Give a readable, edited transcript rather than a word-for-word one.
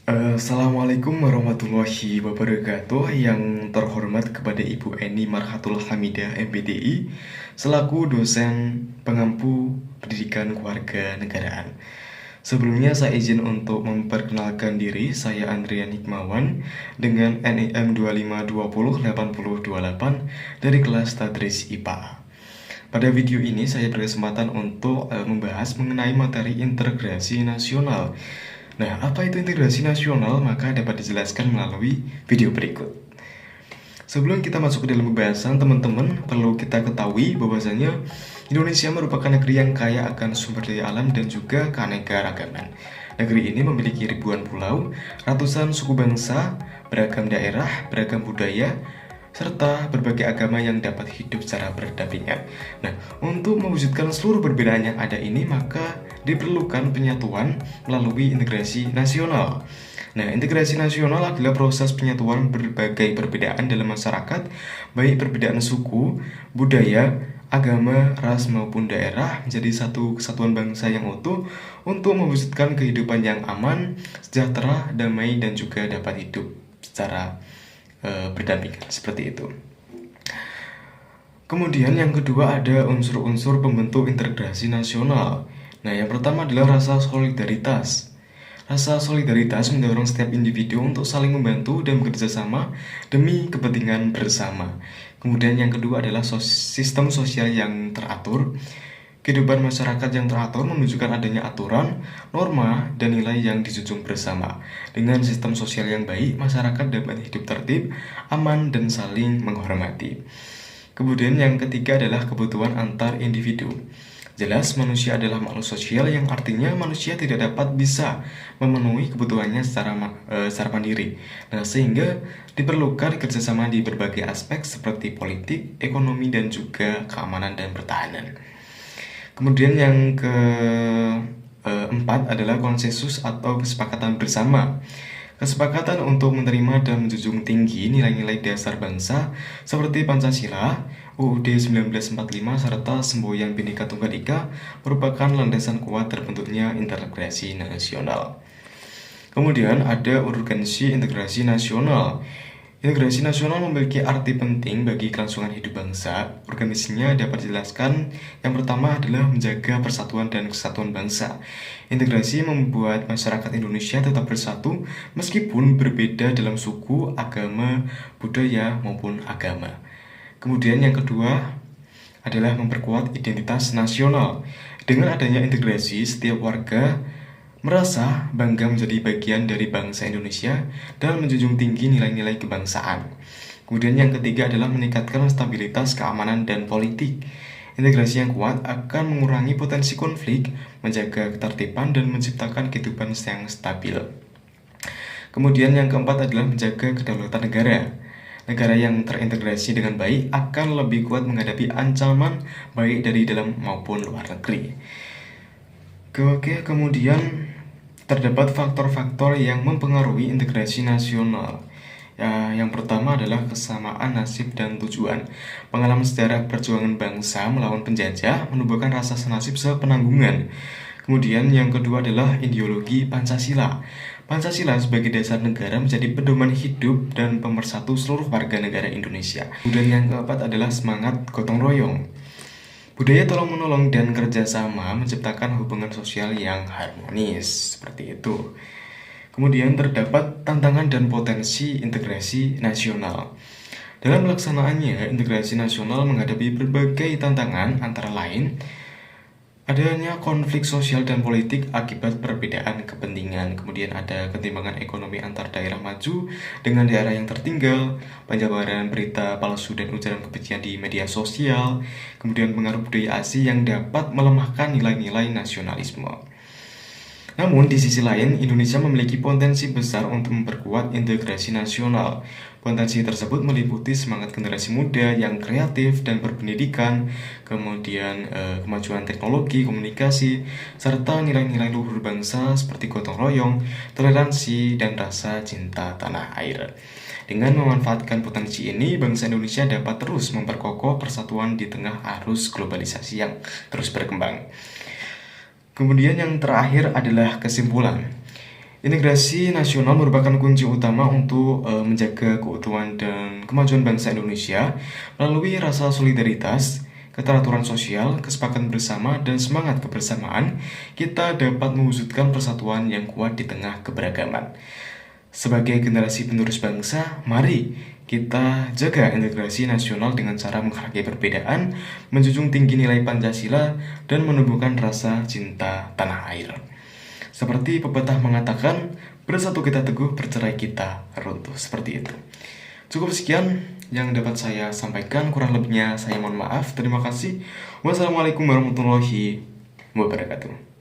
Assalamualaikum warahmatullahi wabarakatuh. Yang terhormat kepada Ibu Eni Marhatul Hamidah MPDI selaku dosen pengampu pendidikan keluarga negaraan. Sebelumnya saya izin untuk memperkenalkan diri. Saya Andrian Hikmawan dengan NIM 25208028 dari kelas Tadris IPA. Pada video ini saya berkesempatan untuk membahas mengenai materi integrasi nasional. Nah, apa itu integrasi nasional? Maka dapat dijelaskan melalui video berikut. Sebelum kita masuk ke dalam pembahasan, teman-teman perlu kita ketahui bahwasanya Indonesia merupakan negeri yang kaya akan sumber daya alam dan juga keanekaragaman. Negeri ini memiliki ribuan pulau, ratusan suku bangsa, beragam daerah, beragam budaya, serta berbagai agama yang dapat hidup secara berdampingan. Nah, untuk mewujudkan seluruh perbedaan yang ada ini, maka diperlukan penyatuan melalui integrasi nasional. Nah, integrasi nasional adalah proses penyatuan berbagai perbedaan dalam masyarakat, baik perbedaan suku, budaya, agama, ras maupun daerah menjadi satu kesatuan bangsa yang utuh untuk mewujudkan kehidupan yang aman, sejahtera, damai, dan juga dapat hidup secara berdampingan seperti itu. Kemudian yang kedua ada unsur-unsur pembentuk integrasi nasional. Nah, yang pertama adalah rasa solidaritas. Rasa solidaritas mendorong setiap individu untuk saling membantu dan bekerja sama demi kepentingan bersama. Kemudian yang kedua adalah sistem sosial yang teratur. Kehidupan masyarakat yang teratur menunjukkan adanya aturan, norma, dan nilai yang dijunjung bersama. Dengan sistem sosial yang baik, masyarakat dapat hidup tertib, aman, dan saling menghormati. Kemudian yang ketiga adalah kebutuhan antar individu. Jelas, manusia adalah makhluk sosial yang artinya manusia tidak dapat bisa memenuhi kebutuhannya secara mandiri. Nah, sehingga diperlukan kerjasama di berbagai aspek seperti politik, ekonomi, dan juga keamanan dan pertahanan. Kemudian yang keempat adalah konsensus atau kesepakatan bersama. Kesepakatan untuk menerima dan menjunjung tinggi nilai-nilai dasar bangsa seperti Pancasila, UUD 1945, serta Semboyan Bhinneka Tunggal Ika merupakan landasan kuat terbentuknya integrasi nasional. Kemudian ada urgensi integrasi nasional. Integrasi nasional memiliki arti penting bagi kelangsungan hidup bangsa. Urgensinya dapat dijelaskan. Yang pertama adalah menjaga persatuan dan kesatuan bangsa. Integrasi membuat masyarakat Indonesia tetap bersatu meskipun berbeda dalam suku, agama, budaya, maupun agama. Kemudian yang kedua adalah memperkuat identitas nasional. Dengan adanya integrasi, setiap warga merasa bangga menjadi bagian dari bangsa Indonesia dan menjunjung tinggi nilai-nilai kebangsaan. Kemudian yang ketiga adalah meningkatkan stabilitas keamanan dan politik. Integrasi yang kuat akan mengurangi potensi konflik, menjaga ketertiban, dan menciptakan kehidupan yang stabil. Kemudian yang keempat adalah menjaga kedaulatan negara. Negara yang terintegrasi dengan baik akan lebih kuat menghadapi ancaman baik dari dalam maupun luar negeri. Oke, kemudian terdapat faktor-faktor yang mempengaruhi integrasi nasional. Ya, yang pertama adalah kesamaan nasib dan tujuan. Pengalaman sejarah perjuangan bangsa melawan penjajah menumbuhkan rasa senasib sepenanggungan. Kemudian yang kedua adalah ideologi Pancasila. Pancasila sebagai dasar negara menjadi pedoman hidup dan pemersatu seluruh warga negara Indonesia. Kemudian yang keempat adalah semangat gotong royong. Budaya tolong-menolong dan kerjasama menciptakan hubungan sosial yang harmonis, seperti itu. Kemudian terdapat tantangan dan potensi integrasi nasional. Dalam pelaksanaannya, integrasi nasional menghadapi berbagai tantangan, antara lain adanya konflik sosial dan politik akibat perbedaan kepentingan. Kemudian ada ketimpangan ekonomi antar daerah maju dengan daerah yang tertinggal, penyebaran berita palsu dan ujaran kebencian di media sosial, kemudian pengaruh budaya asing yang dapat melemahkan nilai-nilai nasionalisme. Namun di sisi lain, Indonesia memiliki potensi besar untuk memperkuat integrasi nasional. Potensi tersebut meliputi semangat generasi muda yang kreatif dan berpendidikan, kemudian kemajuan teknologi, komunikasi, serta nilai-nilai luhur bangsa seperti gotong royong, toleransi, dan rasa cinta tanah air. Dengan memanfaatkan potensi ini, bangsa Indonesia dapat terus memperkokoh persatuan di tengah arus globalisasi yang terus berkembang. Kemudian yang terakhir adalah kesimpulan. Integrasi nasional merupakan kunci utama untuk menjaga keutuhan dan kemajuan bangsa Indonesia melalui rasa solidaritas, keteraturan sosial, kesepakatan bersama, dan semangat kebersamaan. Kita dapat mewujudkan persatuan yang kuat di tengah keberagaman. Sebagai generasi penerus bangsa, mari kita jaga integrasi nasional dengan cara menghargai perbedaan, menjunjung tinggi nilai Pancasila, dan menumbuhkan rasa cinta tanah air. Seperti pepatah mengatakan, bersatu kita teguh, bercerai kita runtuh. Seperti itu. Cukup sekian yang dapat saya sampaikan. Kurang lebihnya saya mohon maaf. Terima kasih. Wassalamualaikum warahmatullahi wabarakatuh.